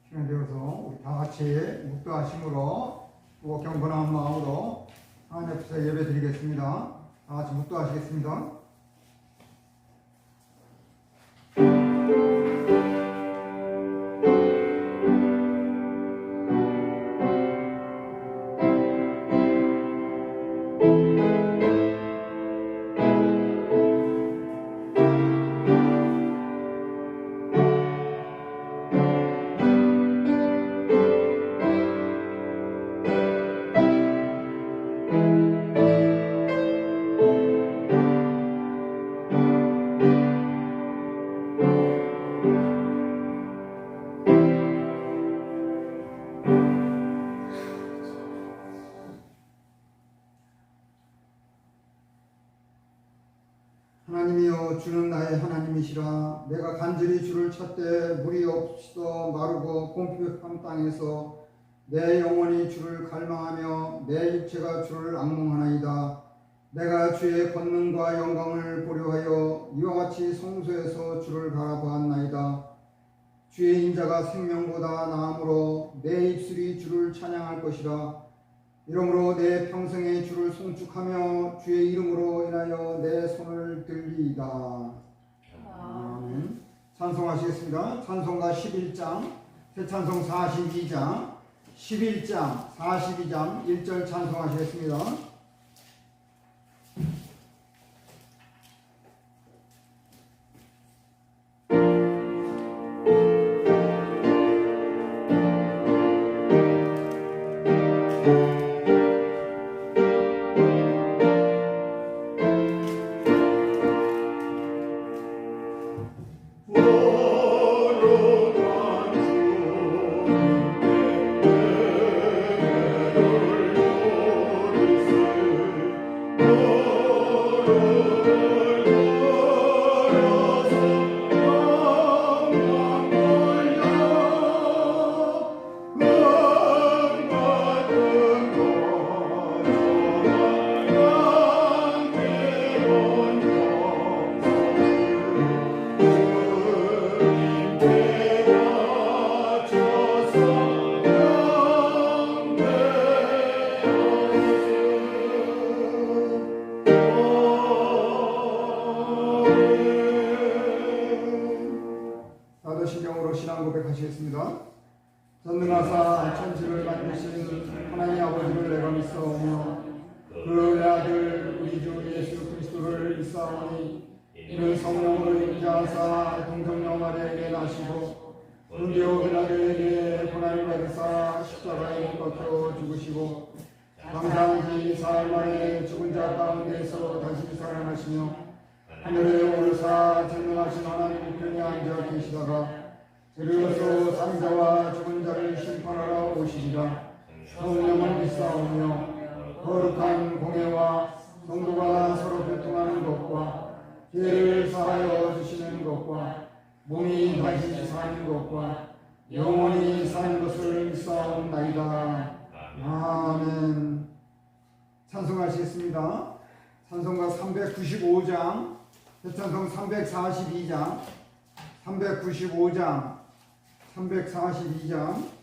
시간 되어서 우리 다 같이 묵도하심으로 또 경건한 마음으로 하나님 앞에서 예배 드리겠습니다. 다 같이 묵도하시겠습니다. 하나님이여, 주는 나의 하나님이시라. 내가 간절히 주를 찾되 물이 없어 마르고 공평한 땅에서 내 영혼이 주를 갈망하며 내 육체가 주를 앙몽하나이다. 내가 주의 권능과 영광을 보려 하여 이와 같이 성소에서 주를 바라보았나이다. 주의 인자가 생명보다 나음으로 내 입술이 주를 찬양할 것이라. 이러므로 내 평생에 주를 송축하며 주의 이름으로 인하여 내 손을 들리이다. 아멘. 찬송하시겠습니다. 찬송가 11장, 새찬송 42장, 11장, 42장 1절 찬송하시겠습니다. 사도신경으로 신앙 고백하시겠습니다. 전능하사 천지를 만드신 하나님 아버지를 내가 믿사오며 그 외아들 우리 주 예수 그리스도를 믿사오니 이는 성령으로 임재하사 동정녀 마리아에게 나시고 본디오 빌라도에게 고난을 받으사 십자가에 못 박혀 죽으시고 장사한 지 사흘 만에 죽은 자 가운데서 다시 살아나시며 하늘에 오르사 전능하신 하나님 우편에 앉아 계시다가 저리로서 산자와 죽은 자를 심판하러 오시리라. 성령을 믿사오며 거룩한 공예와 성도가 서로 교통하는 것과 죄를 사하여 주시는 것과 몸이 다시 사는 것과 영원히 사는 것을 믿사옵나이다. 아멘. 찬송하시겠습니다. 찬송가 395장, 새찬송 342장, 395장, 342장.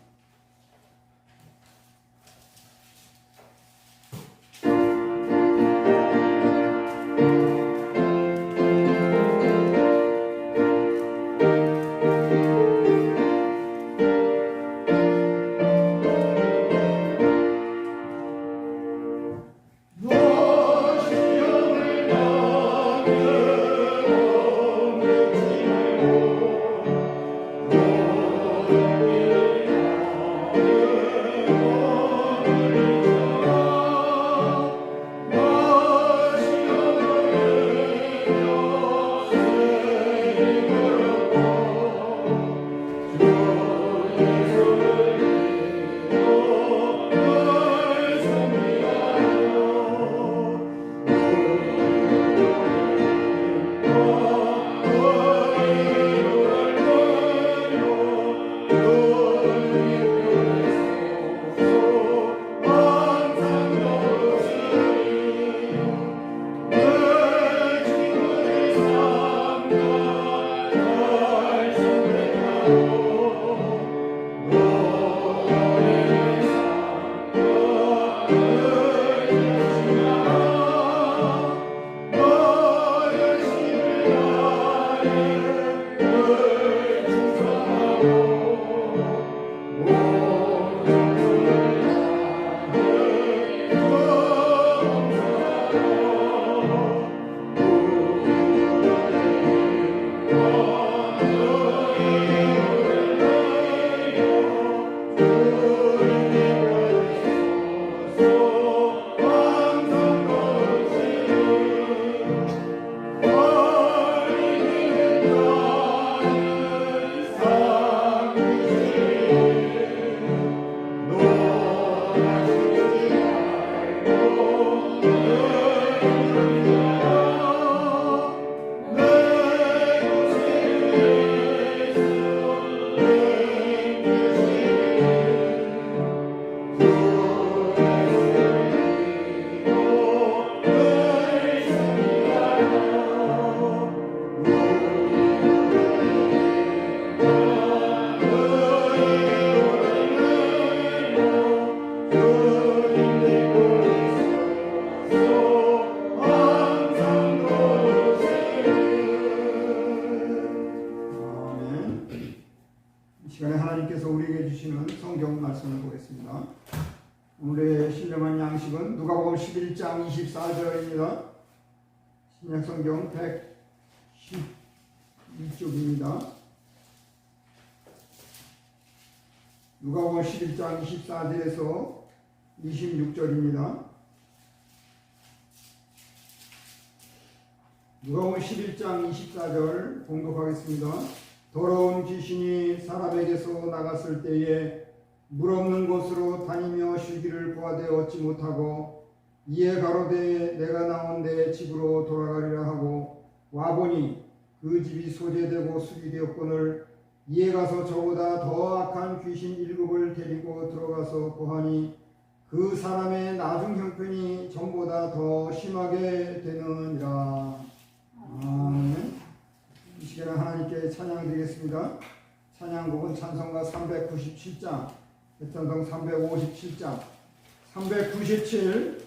하겠습니다. 오늘의 신령한 양식은 누가복음 11장 24절입니다. 신약성경 112쪽입니다. 누가복음 11장 24절에서 26절입니다. 누가복음 11장 24절 공독하겠습니다. 더러운 귀신이 사람에게서 나갔을 때에 물 없는 곳으로 다니며 쉬기를 구하되 얻지 못하고 이에 가로되 내가 나온 내 집으로 돌아가리라 하고 와보니 그 집이 소재되고 수리되었거늘 이에 가서 저보다 더 악한 귀신 7을 데리고 들어가서 고하니 그 사람의 나중 형편이 전보다 더 심하게 되느니라. 아멘. 이 시간에 하나님께 찬양드리겠습니다. 찬양곡은 찬송가 397장, 대찬송 357장, 397,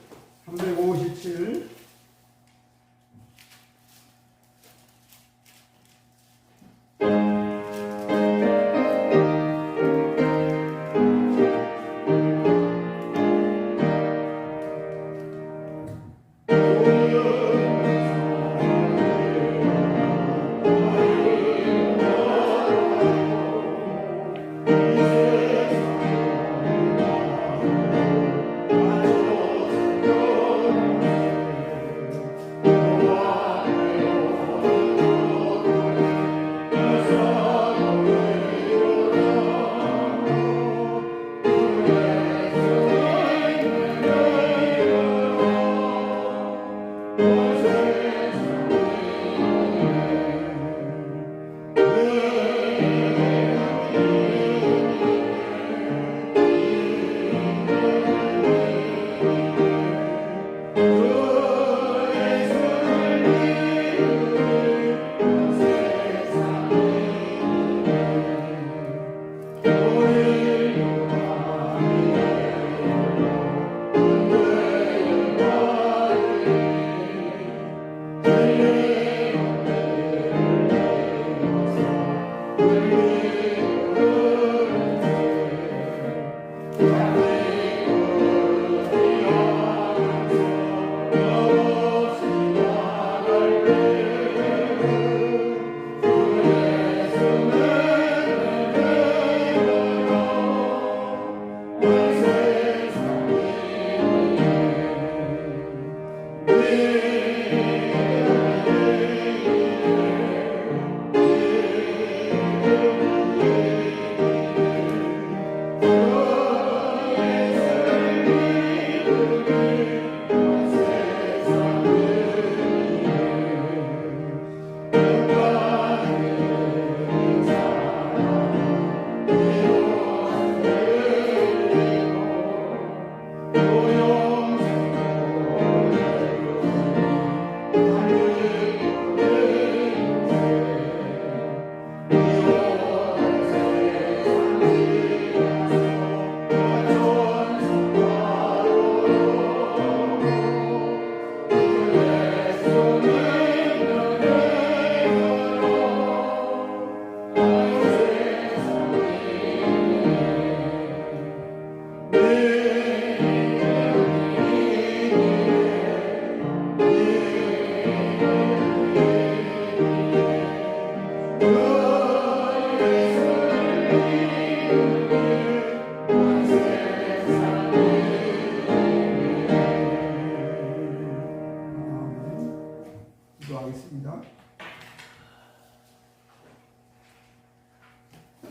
기도하겠습니다.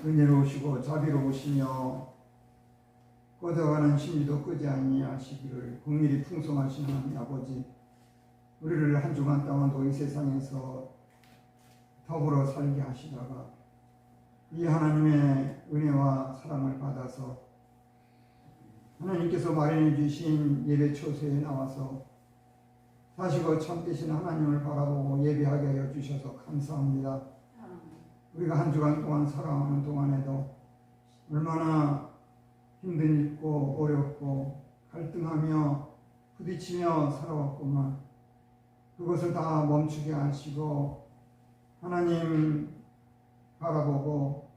은혜로우시고 자비로우시며 꺼져가는 심리도 끄지 아니하시기를 국률이 풍성하신 하나님 아버지, 우리를 한 주간 동안도 이 세상에서 더불어 살게 하시다가 이 하나님의 은혜와 사랑을 받아서 하나님께서 마련해 주신 예배 초소에 나와서 사시고 참되신 하나님을 바라보고 예배하게 하여 주셔서 감사합니다. 우리가 한 주간 동안 살아가는 동안에도 얼마나 힘들고 어렵고 갈등하며 부딪히며 살아왔구만. 그것을 다 멈추게 하시고 하나님 바라보고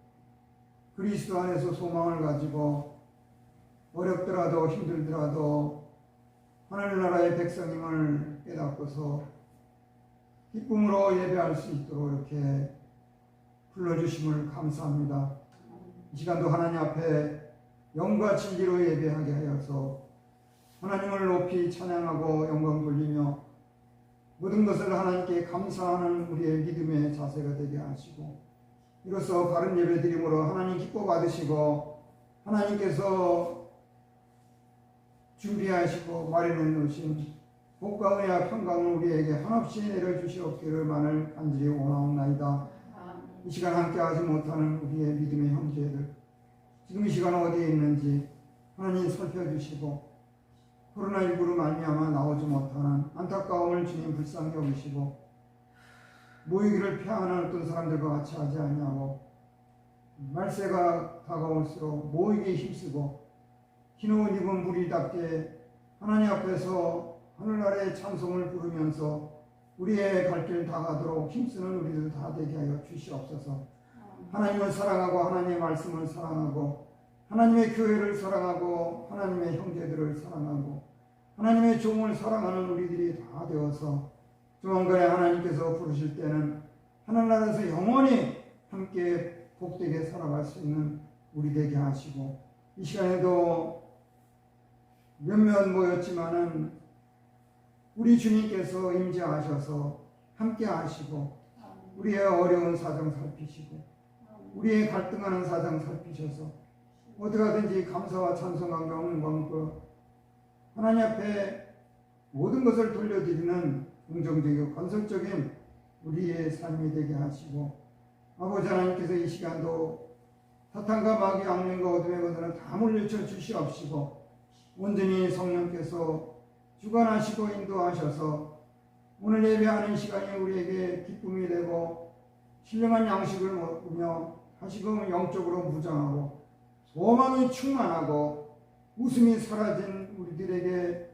그리스도 안에서 소망을 가지고 어렵더라도 힘들더라도 하늘나라의 백성임을 깨닫고서 기쁨으로 예배할 수 있도록 이렇게 불러주심을 감사합니다. 이 시간도 하나님 앞에 영과 진리로 예배하게 하여서 하나님을 높이 찬양하고 영광 돌리며 모든 것을 하나님께 감사하는 우리의 믿음의 자세가 되게 하시고, 이로써 바른 예배 드림으로 하나님 기뻐 받으시고 하나님께서 준비하시고 마련해 놓으신 복과 은혜와 평강을 우리에게 한없이 내려주시옵기를 간절히 원하옵나이다. 이 시간 함께 하지 못하는 우리의 믿음의 형제들, 지금 이 시간 어디에 있는지 하나님 살펴주시고, 코로나19로 말미암아 나오지 못하는 안타까움을 주님 불쌍히 여기시고, 모이기를 피하는 어떤 사람들과 같이 하지 아니하고 말세가 다가올수록 모이기에 힘쓰고 흰 옷 입은 무리답게 하나님 앞에서 하늘나라의 찬송을 부르면서 우리의 갈 길 다가도록 힘쓰는 우리들 다 되게 하여 주시옵소서. 하나님을 사랑하고 하나님의 말씀을 사랑하고 하나님의 교회를 사랑하고 하나님의 형제들을 사랑하고 하나님의 종을 사랑하는 우리들이 다 되어서 조만간에 하나님께서 부르실 때는 하늘나라에서 영원히 함께 복되게 살아갈 수 있는 우리 되게 하시고, 이 시간에도 몇몇 모였지만은 우리 주님께서 임재하셔서 함께 하시고 우리의 어려운 사정 살피시고 우리의 갈등하는 사정 살피셔서 어떻게든지 감사와 찬송과 영광과 하나님 앞에 모든 것을 돌려드리는 긍정적이고 건설적인 우리의 삶이 되게 하시고, 아버지 하나님께서 이 시간도 사탄과 마귀 악령과 어둠의 것들은 다 물리쳐 주시옵시고 온전히 성령께서 주관하시고 인도하셔서 오늘 예배하는 시간이 우리에게 기쁨이 되고 신령한 양식을 먹으며 다시금 영적으로 무장하고 소망이 충만하고 웃음이 사라진 우리들에게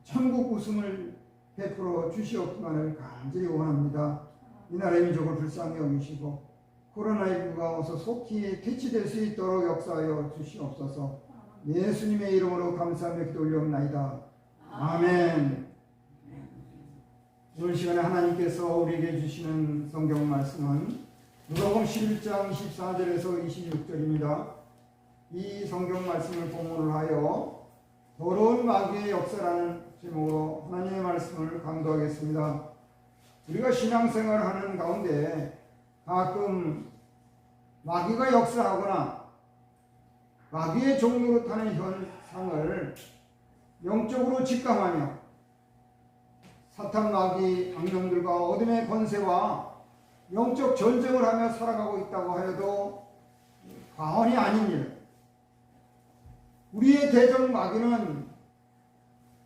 천국 웃음을 베풀어 주시옵기만을 간절히 원합니다. 이 나라의 민족을 불쌍히 여기시고 코로나19가 어서 속히 퇴치될 수 있도록 역사하여 주시옵소서. 예수님의 이름으로 감사하며 기도 올려옵나이다. 아멘. 오늘 시간에 하나님께서 우리에게 주시는 성경 말씀은 누가복음 11장 24절에서 26절입니다. 이 성경 말씀을 본문으로 하여 더러운 마귀의 역사라는 제목으로 하나님의 말씀을 강도하겠습니다. 우리가 신앙생활을 하는 가운데 가끔 마귀가 역사하거나 마귀의 종로로 타는 현상을 영적으로 직감하며 사탄 마귀 악령들과 어둠의 권세와 영적 전쟁을 하며 살아가고 있다고 하여도 과언이 아닌 일. 우리의 대적 마귀는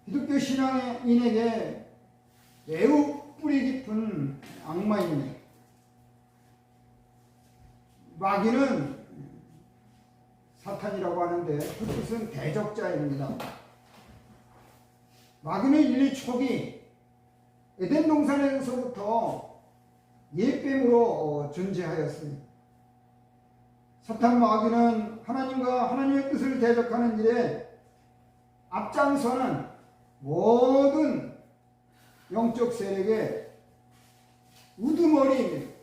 기독교 신앙인에게 매우 뿌리 깊은 악마입니다. 마귀는 사탄이라고 하는데 그 뜻은 대적자입니다. 마귀는 인류 초기 에덴 동산에서부터 옛뱀으로 존재하였습니다. 사탄 마귀는 하나님과 하나님의 뜻을 대적하는 일에 앞장서는 모든 영적 세력의 우두머리입니다.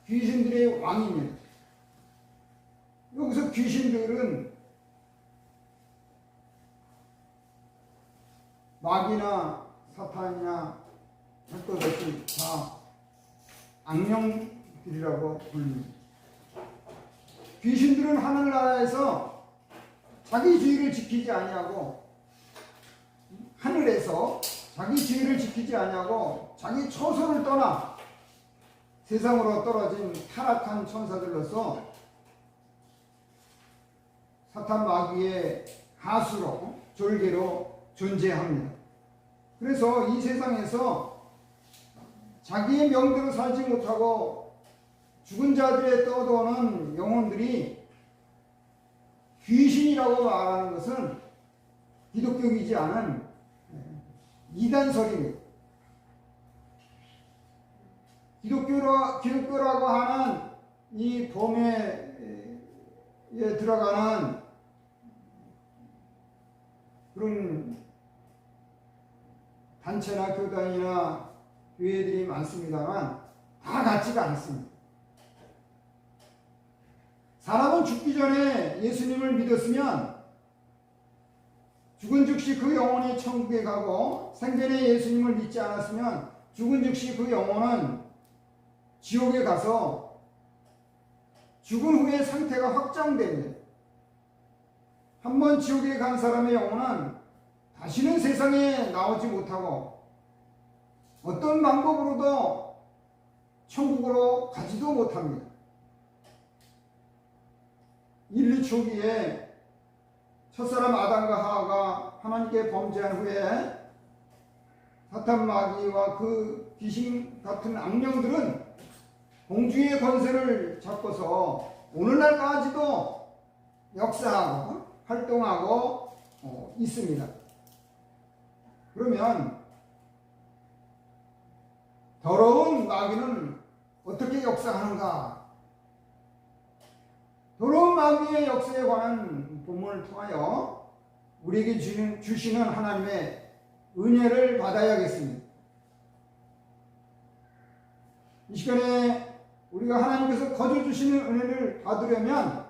귀신들의 왕입니다. 여기서 귀신들은 마귀나 사탄이나 할 것 없이 다 악령들이라고 불립니다. 귀신들은 하늘나라에서 자기 주의를 지키지 아니하고 하늘에서 자기 주의를 지키지 아니하고 자기 처소를 떠나 세상으로 떨어진 타락한 천사들로서 사탄 마귀의 가수로 졸개로 존재합니다. 그래서 이 세상에서 자기의 명대로 살지 못하고 죽은 자들의 떠도는 영혼들이 귀신이라고 말하는 것은 기독교이지 않은 이단설입니다. 기독교라고 하는 이 범위에 들어가는 그런 단체나 교단이나 교회들이 많습니다만 다 같지가 않습니다. 사람은 죽기 전에 예수님을 믿었으면 죽은 즉시 그 영혼이 천국에 가고, 생전에 예수님을 믿지 않았으면 죽은 즉시 그 영혼은 지옥에 가서 죽은 후에 상태가 확정됩니다. 한번 지옥에 간 사람의 영혼은 다시는 세상에 나오지 못하고 어떤 방법으로도 천국으로 가지도 못합니다. 인류 초기에 첫사람 아담과 하와가 하나님께 범죄한 후에 사탄 마귀와 그 귀신 같은 악령들은 공중의 권세를 잡고서 오늘날까지도 역사하고 활동하고 있습니다. 그러면 더러운 마귀는 어떻게 역사하는가? 더러운 마귀의 역사에 관한 본문을 통하여 우리에게 주시는 하나님의 은혜를 받아야겠습니다. 이 시간에 우리가 하나님께서 거저 주시는 은혜를 받으려면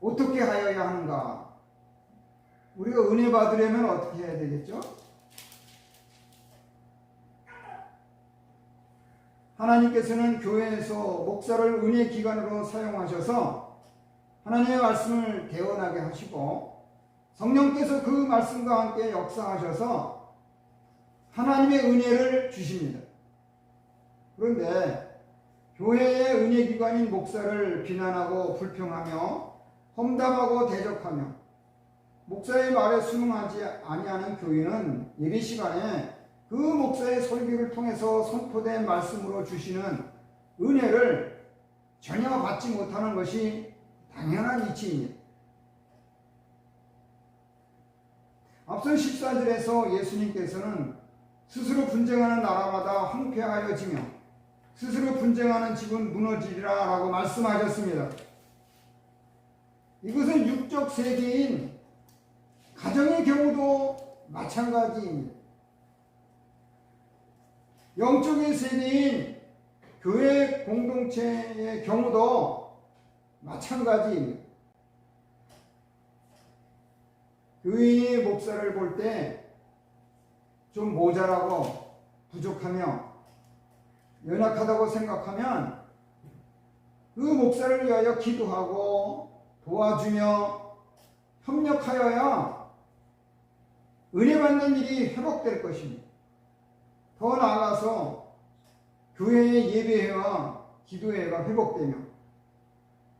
어떻게 하여야 하는가? 우리가 은혜 받으려면 어떻게 해야 되겠죠? 하나님께서는 교회에서 목사를 은혜 기관으로 사용하셔서 하나님의 말씀을 개헌하게 하시고, 성령께서 그 말씀과 함께 역사하셔서 하나님의 은혜를 주십니다. 그런데 교회의 은혜 기관인 목사를 비난하고 불평하며 험담하고 대적하며 목사의 말에 순응하지 아니하는 교인은 예배 시간에 그 목사의 설교를 통해서 선포된 말씀으로 주시는 은혜를 전혀 받지 못하는 것이 당연한 이치입니다. 앞선 14절에서 예수님께서는 스스로 분쟁하는 나라마다 황폐하여지며 스스로 분쟁하는 집은 무너지리라 라고 말씀하셨습니다. 이것은 육적 세계인 가정의 경우도 마찬가지입니다. 영적인 세계인 교회 공동체의 경우도 마찬가지입니다. 교인이 목사를 볼 때 좀 모자라고 부족하며 연약하다고 생각하면 그 목사를 위하여 기도하고 도와주며 협력하여야 은혜 받는 일이 회복될 것입니다. 더 나아가서 교회의 예배회와 기도회가 회복되며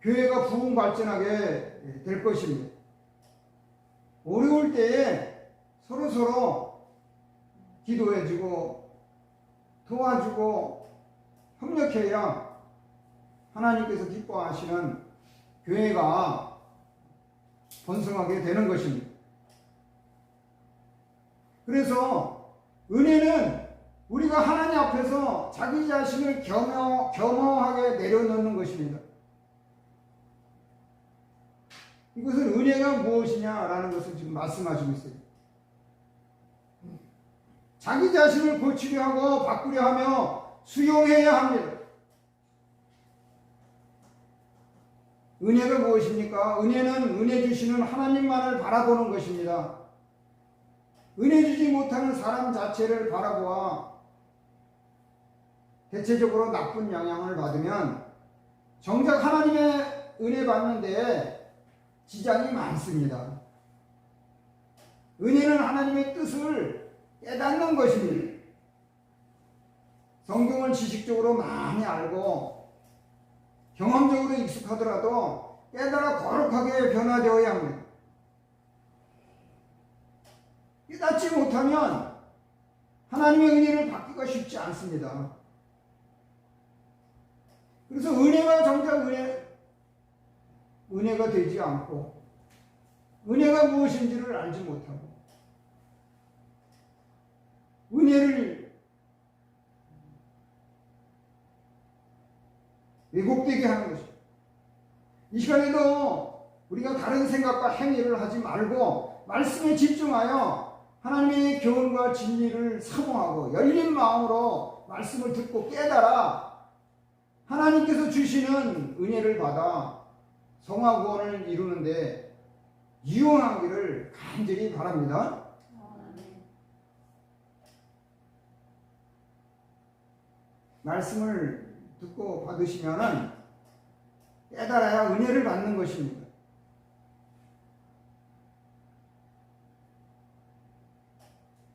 교회가 부흥 발전하게 될 것입니다. 어려울 때에 서로서로 기도해주고 도와주고 협력해야 하나님께서 기뻐하시는 교회가 번성하게 되는 것입니다. 그래서 은혜는 우리가 하나님 앞에서 자기 자신을 겸허하게 내려놓는 것입니다. 이것은 은혜가 무엇이냐라는 것을 지금 말씀하시고 있어요. 자기 자신을 고치려 하고 바꾸려 하며 수용해야 합니다. 은혜가 무엇입니까? 은혜는 은혜 주시는 하나님만을 바라보는 것입니다. 은혜 주지 못하는 사람 자체를 바라보아 대체적으로 나쁜 영향을 받으면 정작 하나님의 은혜 받는 데에 지장이 많습니다. 은혜는 하나님의 뜻을 깨닫는 것입니다. 성경을 지식적으로 많이 알고 경험적으로 익숙하더라도 깨달아 거룩하게 변화되어야 합니다. 깨닫지 못하면 하나님의 은혜를 받기가 쉽지 않습니다. 그래서 은혜가 정작 은혜가 되지 않고 은혜가 무엇인지를 알지 못하고 은혜를 왜곡되게 하는 것입니다. 이 시간에도 우리가 다른 생각과 행위를 하지 말고 말씀에 집중하여 하나님의 교훈과 진리를 사모하고 열린 마음으로 말씀을 듣고 깨달아 하나님께서 주시는 은혜를 받아 성화구원을 이루는데 이용하기를 간절히 바랍니다. 말씀을 듣고 받으시면은 깨달아야 은혜를 받는 것입니다.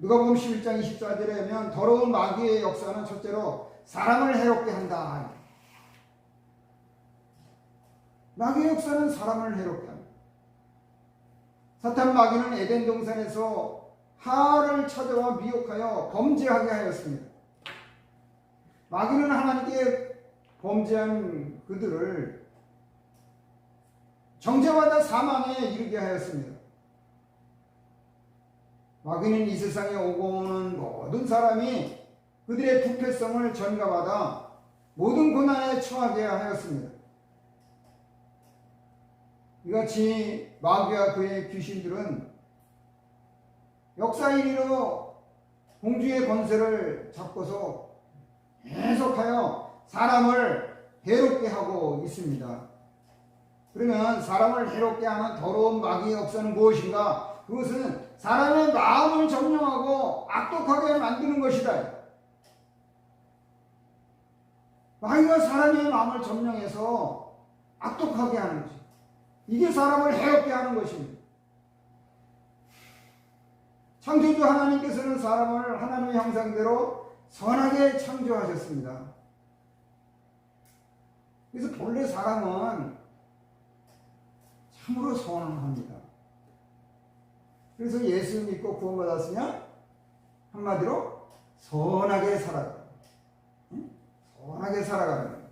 누가복음 11장 24절에 보면 더러운 마귀의 역사는 첫째로 사람을 해롭게 한다. 마귀의 역사는 사람을 해롭게 한다. 사탄 마귀는 에덴 동산에서 하와를 찾아와 미혹하여 범죄하게 하였습니다. 마귀는 하나님께 범죄한 그들을 정죄받아 사망에 이르게 하였습니다. 마귀는 이 세상에 오고 오는 모든 사람이 그들의 부패성을 전가받아 모든 고난에 처하게 하였습니다. 이같이 마귀와 그의 귀신들은 역사인으로 공주의 권세를 잡고서 계속하여 사람을 해롭게 하고 있습니다. 그러면 사람을 해롭게 하는 더러운 마귀의 역사는 무엇인가? 그것은 사람의 마음을 점령하고 악독하게 만드는 것이다. 마귀가 사람의 마음을 점령해서 악독하게 하는 것입니다. 이게 사람을 해롭게 하는 것입니다. 창조주 하나님께서는 사람을 하나님의 형상대로 선하게 창조하셨습니다. 그래서 본래 사람은 참으로 선합니다. 그래서 예수 믿고 구원받았으면 한마디로 선하게 살아가. 선하게 살아가는 거예요.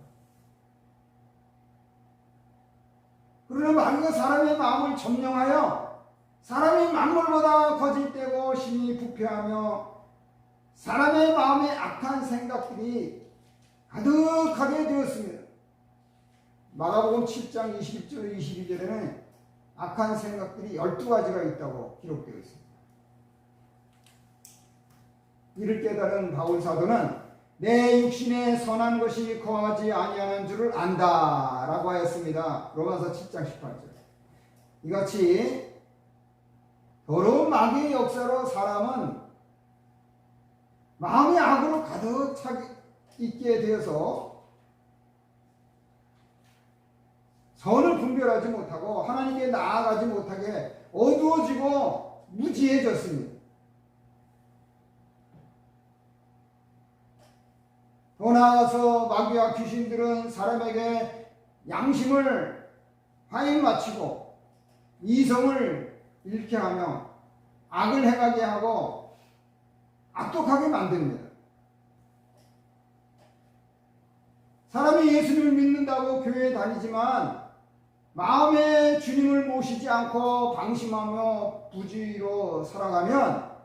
그러나 마귀가 사람의 마음을 점령하여 사람이 만물보다 거짓되고 심히 부패하며 사람의 마음에 악한 생각들이 가득하게 되었습니다. 마가복음 7장 21절 22절에는 악한 생각들이 12가지가 있다고 기록되어 있습니다. 이를 깨달은 바울 사도는 내 육신에 선한 것이 거하지 아니하는 줄을 안다 라고 하였습니다. 로마서 7장 18절. 이같이 더러운 마귀의 역사로 사람은 마음의 악으로 가득 차 있게 되어서 선을 분별하지 못하고 하나님께 나아가지 못하게 어두워지고 무지해졌습니다. 더 나아가서 마귀와 귀신들은 사람에게 양심을 화인 마치고 이성을 잃게 하며 악을 행하게 하고 악독하게 만듭니다. 사람이 예수님을 믿는다고 교회에 다니지만 마음에 주님을 모시지 않고 방심하며 부지로 살아가면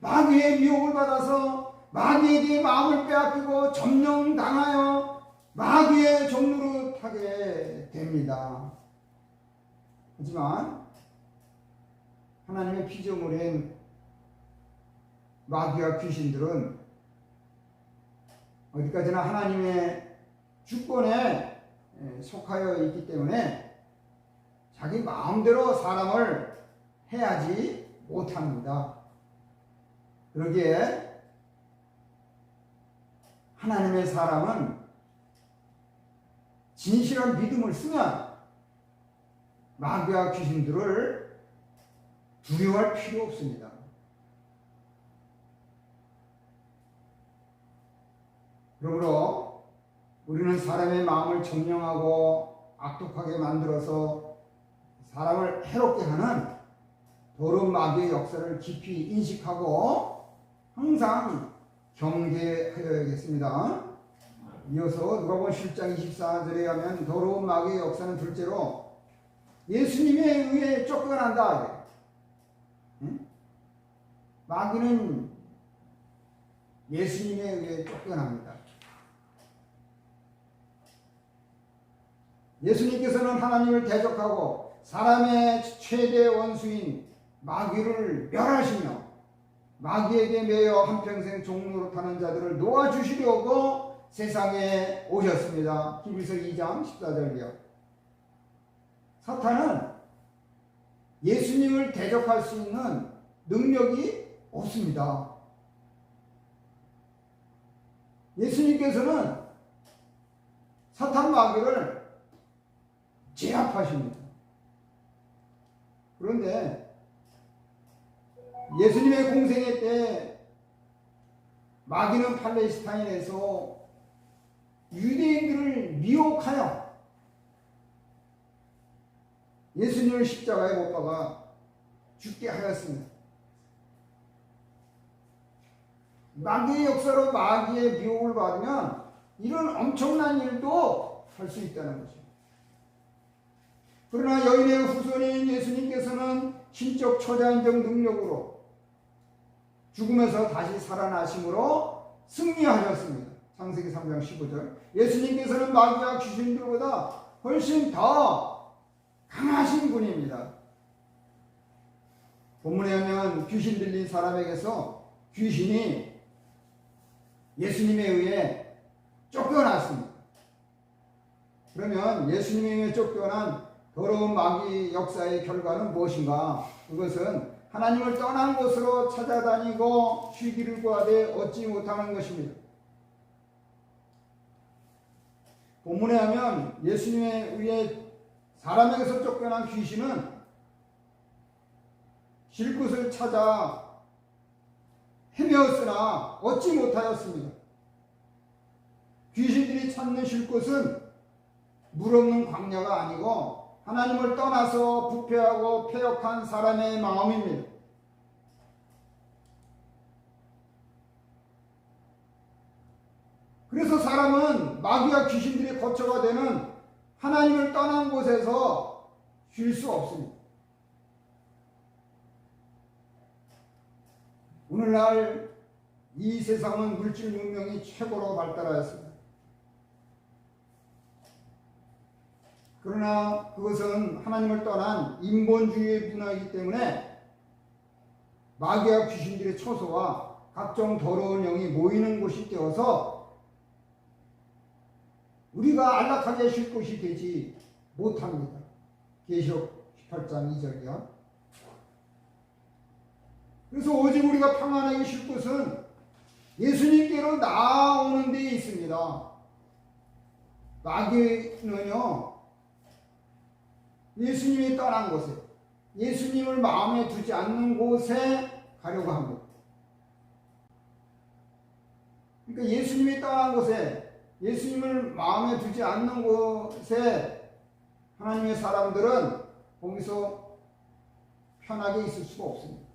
마귀의 미혹을 받아서 마귀에게 마음을 빼앗기고 점령당하여 마귀의 종로로 타게 됩니다. 하지만 하나님의 피조물인 마귀와 귀신들은 어디까지나 하나님의 주권에 속하여 있기 때문에 자기 마음대로 사람을 해하지 못합니다. 그러기에 하나님의 사람은 진실한 믿음을 쓰면 마귀와 귀신들을 두려워할 필요 없습니다. 그러므로 우리는 사람의 마음을 점령하고 악독하게 만들어서 사람을 해롭게 하는 더러운 마귀의 역사를 깊이 인식하고 항상 경계하여야겠습니다. 이어서 누가복음 10장 24절에 하면 더러운 마귀의 역사는 둘째로 예수님에 의해 쫓겨난다. 마귀는 예수님에 의해 쫓겨납니다. 예수님께서는 하나님을 대적하고 사람의 최대 원수인 마귀를 멸하시며 마귀에게 매여 한평생 종노릇하는 자들을 놓아주시려고 세상에 오셨습니다. 히브리서 2장 14절이요. 사탄은 예수님을 대적할 수 있는 능력이 없습니다. 예수님께서는 사탄 마귀를 제압하십니다. 그런데 예수님의 공생애 때 마귀는 팔레스타인에서 유대인들을 미혹하여 예수님을 십자가에 못 박아 죽게 하였습니다. 마귀의 역사로 마귀의 미혹을 받으면 이런 엄청난 일도 할 수 있다는 것입니다. 그러나 여인의 후손인 예수님께서는 신적 초자연적 능력으로 죽음에서 다시 살아나심으로 승리하셨습니다. 창세기 3장 15절. 예수님께서는 마귀와 귀신들보다 훨씬 더 강하신 분입니다. 본문에 하면 귀신 들린 사람에게서 귀신이 예수님에 의해 쫓겨났습니다. 그러면 예수님에 의해 쫓겨난 더러운 마귀 역사의 결과는 무엇인가? 그것은 하나님을 떠난 곳으로 찾아다니고 쉬기를 구하되 얻지 못하는 것입니다. 본문에 하면 예수님에 의해 사람에게서 쫓겨난 귀신은 쉴 곳을 찾아 헤매었으나 얻지 못하였습니다. 귀신들이 찾는 쉴 곳은 물 없는 광야가 아니고 하나님을 떠나서 부패하고 패역한 사람의 마음입니다. 그래서 사람은 마귀와 귀신들의 거처가 되는 하나님을 떠난 곳에서 쉴 수 없습니다. 오늘날 이 세상은 물질 문명이 최고로 발달하였습니다. 그러나 그것은 하나님을 떠난 인본주의의 문화이기 때문에 마귀와 귀신들의 처소와 각종 더러운 영이 모이는 곳이 되어서 우리가 안락하게 쉴 곳이 되지 못합니다. 계시록 18장 2절이요. 그래서 오직 우리가 평안하게 쉴 곳은 예수님께로 나아오는 데 있습니다. 마귀는요, 예수님이 떠난 곳에, 예수님을 마음에 두지 않는 곳에 가려고 합니다. 그러니까 예수님이 떠난 곳에, 예수님을 마음에 두지 않는 곳에 하나님의 사람들은 거기서 편하게 있을 수가 없습니다.